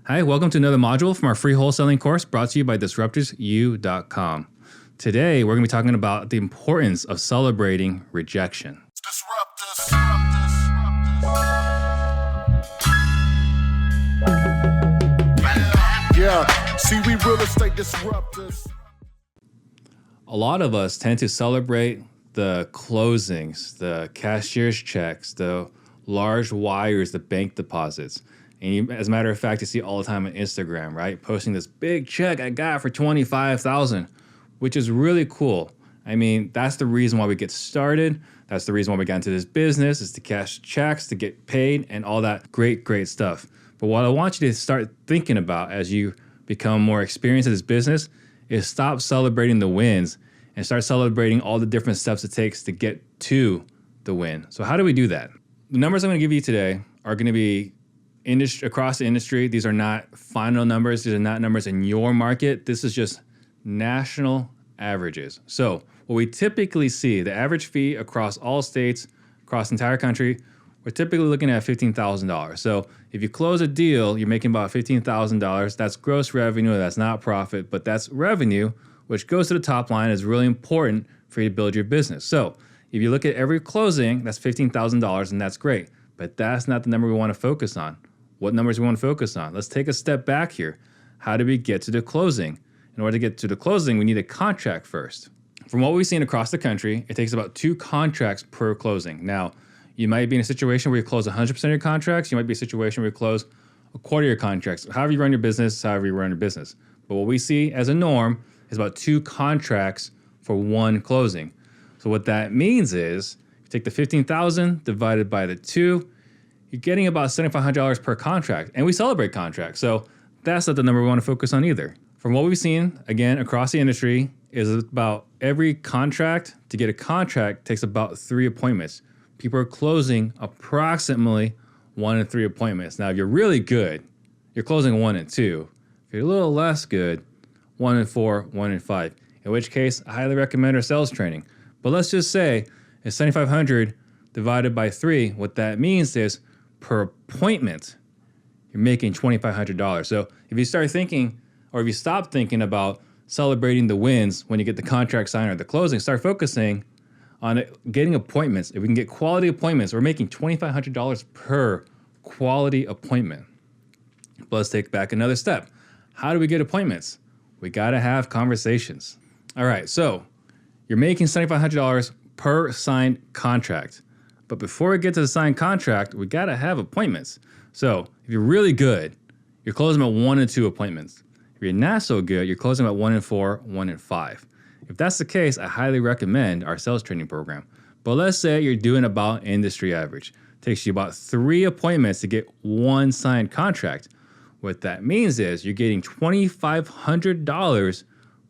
Hi, welcome to another module from our free wholesaling course brought to you by DisruptorsU.com. Today, we're going to be talking about the importance of celebrating rejection. Yeah, see, we real estate disruptors. A lot of us tend to celebrate the closings, the cashier's checks, the large wires, the bank deposits. And you, as a matter of fact, you see it all the time on Instagram, right? Posting this big check I got for $25,000, which is really cool. I mean, that's the reason why we get started. That's the reason why we got into this business, is to cash checks, to get paid, and all that great stuff. But what I want you to start thinking about as you become more experienced in this business is stop celebrating the wins and start celebrating all the different steps it takes to get to the win. So how do we do that? The numbers I'm going to give you today are going to be across the industry. These are not final numbers. These are not numbers in your market. This is just national averages. So what we typically see, the average fee across all states, across the entire country, we're typically looking at $15,000. So if you close a deal, you're making about $15,000. That's gross revenue. That's not profit, but that's revenue, which goes to the top line, is really important for you to build your business. So if you look at every closing, that's $15,000, and that's great. But that's not the number we want to focus on. What numbers we want to focus on? Let's take a step back here. How do we get to the closing? In order to get to the closing, we need a contract first. From what we've seen across the country, it takes about 2 contracts per closing. Now, you might be in a situation where you close 100% of your contracts. You might be in a situation where you close a quarter of your contracts. However you run your business, however you run your business. But what we see as a norm is about 2 contracts for 1 closing. So what that means is, you take the $15,000 divided by the 2, you're getting about $7,500 per contract. And we celebrate contracts. So that's not the number we want to focus on either. From what we've seen, again, across the industry, is about every contract, to get a contract, takes about 3 appointments. People are closing approximately 1 and 3 appointments. Now, if you're really good, you're closing 1 and 2. If you're a little less good, 1 and 4, 1 and 5. In which case, I highly recommend our sales training. But let's just say it's $7,500 divided by 3. What that means is, per appointment, you're making $2,500. So if you start thinking, or if you stop thinking about celebrating the wins when you get the contract signed or the closing, start focusing on getting appointments. If we can get quality appointments, we're making $2,500 per quality appointment. But let's take back another step. How do we get appointments? We got to have conversations. All right, so you're making $7,500 per signed contract. But before we get to the signed contract, we got to have appointments. So if you're really good, you're closing about 1 and 2 appointments. If you're not so good, you're closing about 1 and 4, 1 and 5. If that's the case, I highly recommend our sales training program. But let's say you're doing about industry average. It takes you about 3 appointments to get 1 signed contract. What that means is you're getting $2,500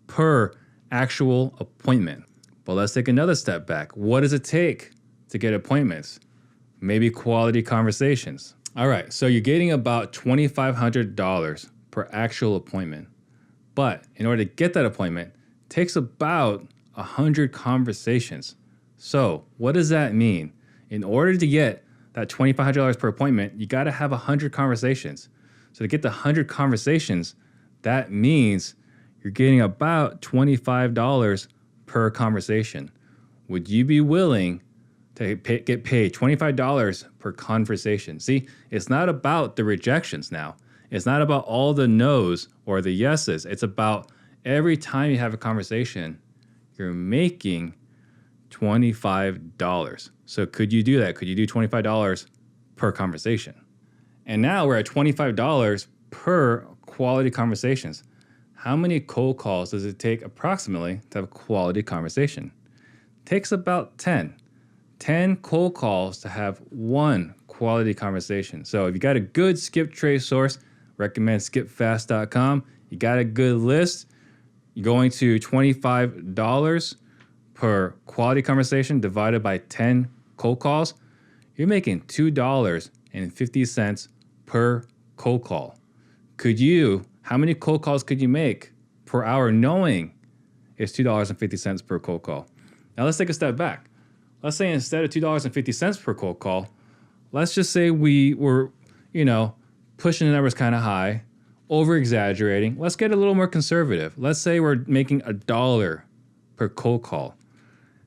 per actual appointment. But let's take another step back. What does it take to get appointments? Maybe quality conversations. All right, so you're getting about $2,500 per actual appointment. But in order to get that appointment, it takes about 100 conversations. So what does that mean? In order to get that $2,500 per appointment, you got to have 100 conversations. So to get the 100 conversations, that means you're getting about $25 per conversation. Would you be willing to get paid $25 per conversation? See, it's not about the rejections now. It's not about all the no's or the yeses. It's about every time you have a conversation, you're making $25. So could you do that? Could you do $25 per conversation? And now we're at $25 per quality conversations. How many cold calls does it take approximately to have a quality conversation? It takes about 10. 10 cold calls to have 1 quality conversation. So if you got a good skip trace source, recommend skipfast.com. You got a good list, you're going to $25 per quality conversation divided by 10 cold calls. You're making $2.50 per cold call. How many cold calls could you make per hour knowing it's $2.50 per cold call? Now let's take a step back. Let's say instead of $2.50 per cold call, let's just say we were, pushing the numbers kind of high. over exaggerating. Let's get a little more conservative. Let's say we're making $1 per cold call.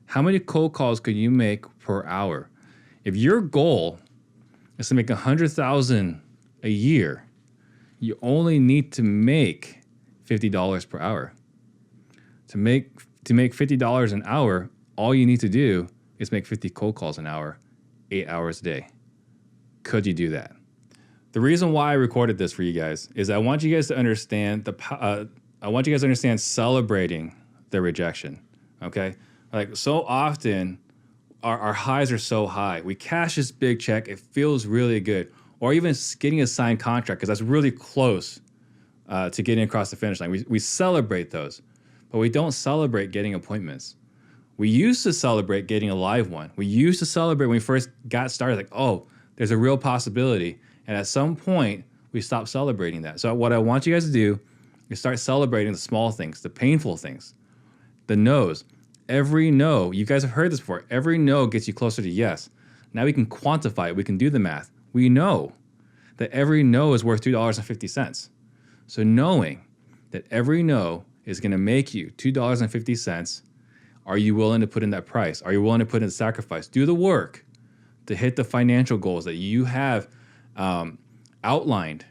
How many cold calls could you make per hour? If your goal is to make $100,000 a year, you only need to make $50 per hour. To make $50 an hour, all you need to do is make 50 cold calls an hour, 8 hours a day. Could you do that? The reason why I recorded this for you guys is I want you guys to understand celebrating the rejection. Okay, like so often, our highs are so high. We cash this big check, it feels really good, or even getting a signed contract because that's really close to getting across the finish line. We celebrate those, but we don't celebrate getting appointments. We used to celebrate getting a live one. We used to celebrate when we first got started, like, oh, there's a real possibility. And at some point, we stopped celebrating that. So what I want you guys to do is start celebrating the small things, the painful things, the no's. Every no, you guys have heard this before, every no gets you closer to yes. Now we can quantify it. We can do the math. We know that every no is worth $2.50. So knowing that every no is going to make you $2.50, are you willing to put in that price? Are you willing to put in the sacrifice? Do the work to hit the financial goals that you have outlined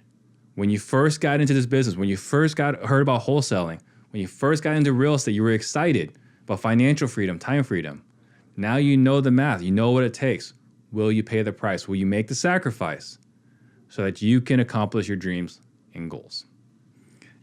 when you first got into this business, when you first heard about wholesaling, when you first got into real estate. You were excited about financial freedom, time freedom. Now you know the math. You know what it takes. Will you pay the price? Will you make the sacrifice so that you can accomplish your dreams and goals?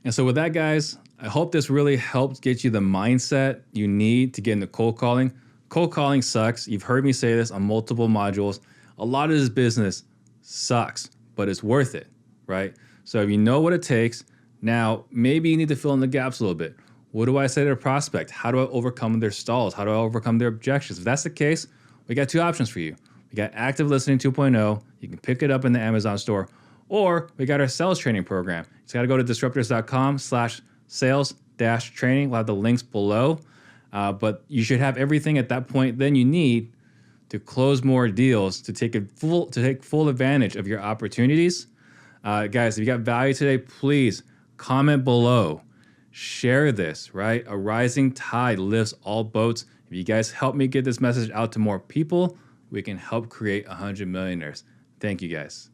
And so with that, guys, I hope this really helps get you the mindset you need to get into cold calling. Cold calling sucks. You've heard me say this on multiple modules. A lot of this business sucks, but it's worth it, right? So if you know what it takes, now maybe you need to fill in the gaps a little bit. What do I say to a prospect? How do I overcome their stalls? How do I overcome their objections? If that's the case, we got two options for you. We got Active Listening 2.0. You can pick it up in the Amazon store, or we got our sales training program. You just got to go to disruptors.com/sales-training. We'll have the links below. But you should have everything at that point then you need to close more deals, to take full advantage of your opportunities. Guys, if you got value today, please comment below. Share this, right? A rising tide lifts all boats. If you guys help me get this message out to more people, we can help create 100 millionaires. Thank you, guys.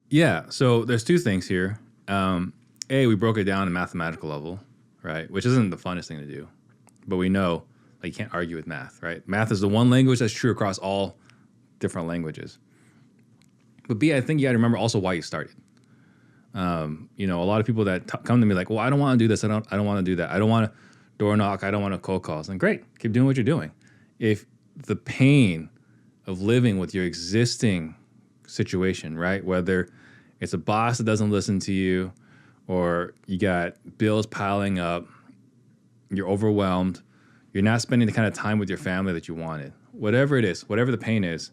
Yeah, so there's two things here. We broke it down to mathematical level, right? Which isn't the funnest thing to do, but we know that you can't argue with math, right? Math is the one language that's true across all different languages. But B, I think you got to remember also why you started. A lot of people that come to me like, well, I don't want to do this. I don't want to do that. I don't want to door knock. I don't want to cold calls. And great, keep doing what you're doing. If the pain of living with your existing situation, right? Whether it's a boss that doesn't listen to you, or you got bills piling up, you're overwhelmed, you're not spending the kind of time with your family that you wanted. Whatever it is, whatever the pain is,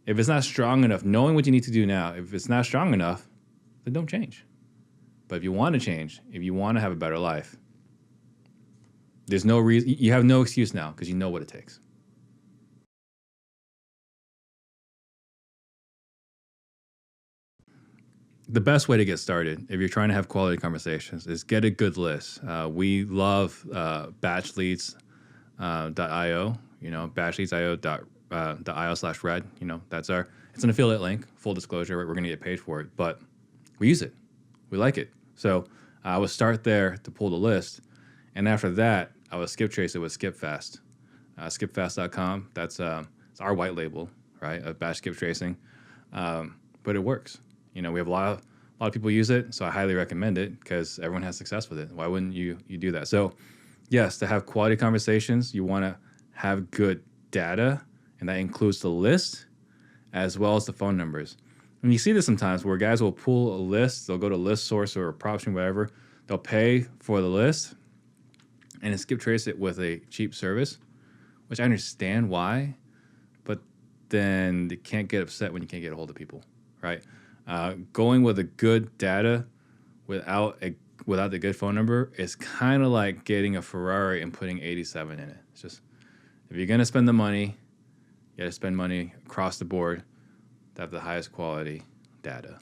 if it's not strong enough, knowing what you need to do now, if it's not strong enough, then don't change. But if you want to change, if you want to have a better life, there's no reason, you have no excuse now because you know what it takes. The best way to get started, if you're trying to have quality conversations, is get a good list. We love batchleads.io, batchleads.io.io/red. It's an affiliate link, full disclosure, right? We're going to get paid for it, but we use it. We like it. So I would start there to pull the list. And after that, I would skip trace it with SkipFast. Skipfast.com, it's our white label, right, of batch skip tracing. But it works. We have a lot of people use it, so I highly recommend it because everyone has success with it. Why wouldn't you do that? So, yes, to have quality conversations, you want to have good data, and that includes the list as well as the phone numbers. And you see this sometimes where guys will pull a list, they'll go to List Source or PropStream, whatever, they'll pay for the list and then skip trace it with a cheap service, which I understand why, but then they can't get upset when you can't get a hold of people, right? Going with a good data without a without the good phone number is kind of like getting a Ferrari and putting 87 in it. It's just, if you're going to spend the money, you got to spend money across the board to have the highest quality data.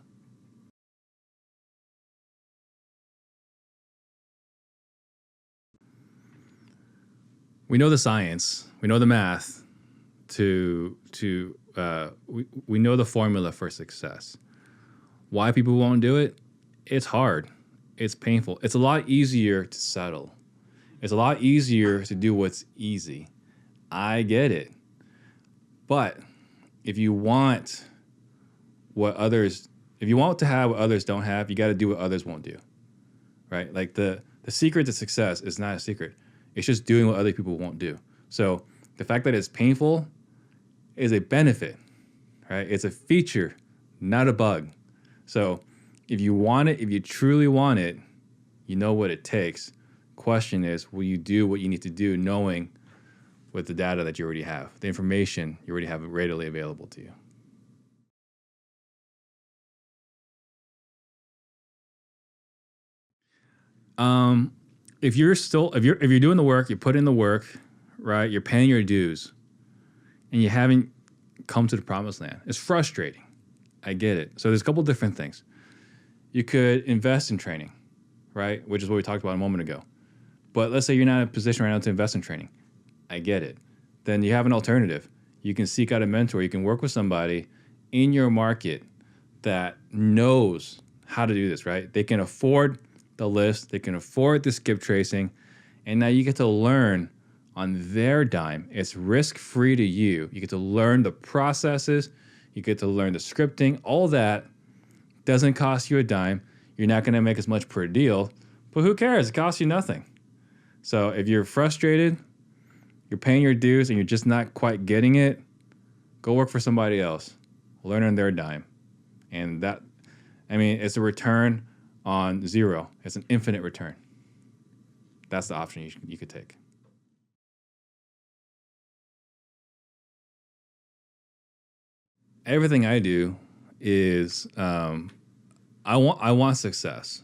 We know the science, we know the math we know the formula for success. Why people won't do it? It's hard. It's painful. It's a lot easier to settle. It's a lot easier to do what's easy. I get it. But if you want to have what others don't have, you got to do what others won't do, right? Like the secret to success is not a secret. It's just doing what other people won't do. So the fact that it's painful is a benefit, right? It's a feature, not a bug. So if you want it, if you truly want it, you know what it takes. Question is, will you do what you need to do knowing with the data that you already have, the information you already have readily available to you? If you're doing the work, you put in the work, right? You're paying your dues, and you haven't come to the promised land. It's frustrating. I get it. So there's a couple different things. You could invest in training, right? Which is what we talked about a moment ago. But let's say you're not in a position right now to invest in training. I get it. Then you have an alternative. You can seek out a mentor. You can work with somebody in your market that knows how to do this, right? They can afford the list. They can afford the skip tracing. And now you get to learn on their dime. It's risk-free to you. You get to learn the processes. You get to learn the scripting. All that doesn't cost you a dime. You're not going to make as much per deal, but who cares? It costs you nothing. So if you're frustrated, you're paying your dues, and you're just not quite getting it, go work for somebody else. Learn on their dime. And it's a return on zero. It's an infinite return. That's the option you could take. Everything I do is I want success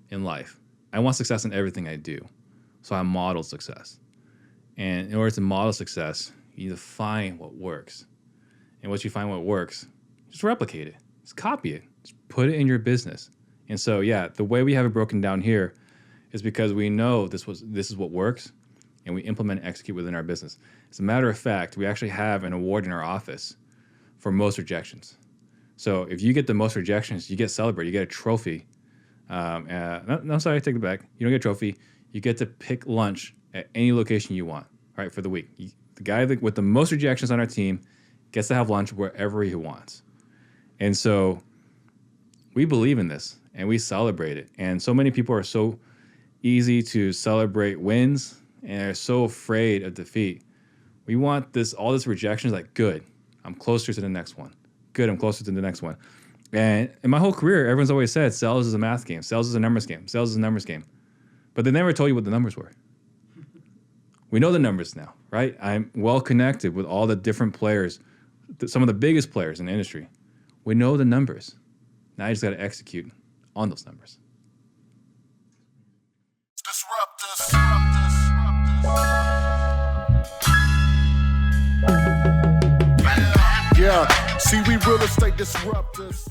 in life. I want success in everything I do. So I model success. And in order to model success, you need to find what works. And once you find what works, just replicate it. Just copy it. Just put it in your business. And so, yeah, the way we have it broken down here is because we know this is what works, and we implement and execute within our business. As a matter of fact, we actually have an award in our office for most rejections. So if you get the most rejections, you get celebrated. You get a trophy. No, sorry, I take it back. You don't get a trophy. You get to pick lunch at any location you want, right, for the week. The guy with the most rejections on our team gets to have lunch wherever he wants. And so we believe in this, and we celebrate it. And so many people are so easy to celebrate wins and are so afraid of defeat. We want all this rejections, like, good, I'm closer to the next one. Good, I'm closer to the next one. And in my whole career, everyone's always said sales is a math game. Sales is a numbers game. Sales is a numbers game. But they never told you what the numbers were. We know the numbers now, right? I'm well connected with all the different players, some of the biggest players in the industry. We know the numbers. Now you just got to execute on those numbers. Yeah, see, we real estate disruptors.